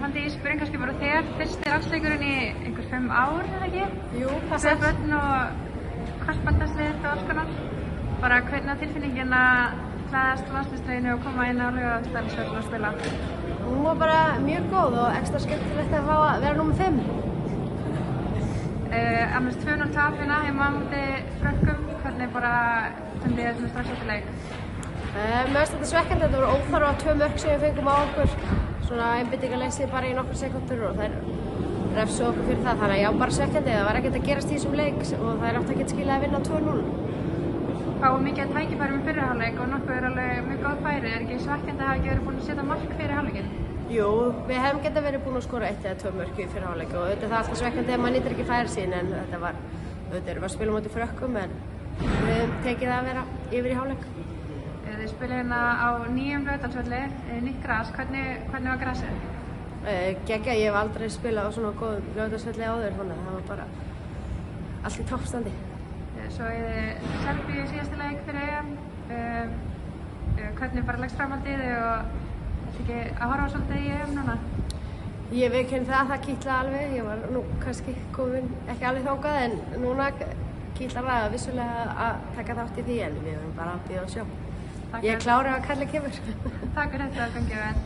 Fanndís, byrjum kannski bara þér. Fyrsti landsleikurinn í einhver 5 ár, eða ekki? Jú, passar. Börn og kvartbandasliðið og alls konar. Bara hvernig var tilfinningin að klæðast landsliðstreyjunni og koma inn á Laugardalsvöll og spila? Hún var bara mjög góð og ekstra skemmtilegt að fá að vera númer 5. Annars 2-0 tap hérna heima á móti Frökkum. Hvernig bara fundið þið svona strax eftir leik? Mér finnst þetta svekkjandi. Þetta voru óþarfa 2 mörk sem við fengum á okkur. Svona einbeitingarleysi bara í nokkur sekúndur og þær refsuðu okkur fyrir það. Þannig að já, bara svekkjandi. Það var ekkert að gerast í þessum leik og það átti ekkert skilið að vinna 2-0. Fáum mikið að tækifærum í fyrri hálfleik og nokkuð alveg mjög góð færi. Ekki svekkjandi að hafa ekki verið búin að setja mark fyrir hálfleikinn? Jú, við hefum getað verið búin að skora 1 eða 2 mörk í fyrri hálfleik og auðvitað er það alltaf svekkjandi ef maður nýtir ekki færi sín en auðvitað erum við að spila á móti Frökkum en við höfum tekið að vera yfir í hálfleik. Þið spilið hérna á nýjum Laugardalsvelli, nýtt gras. Hvernig var grasið? Geggjað, ég hef aldrei spilað á svona góðum Laugardalsvelli áður, þannig að það var bara allt í toppstandi. Svo þið Serbíu í síðasta leik fyrir EM. Hvernig bara leggst framhaldið og ætti ekki að horfa svolítið í EM núna? Ég viðurkenni það kitlaði alveg. Ég var nú kannski komin ekki alveg þangað en núna kitlar það vissulega að taka þátt í því en við verðum bara að bíða og sjá. Ég er klár ef að kallið kemur. Takk fyrir þetta, Gunngeir.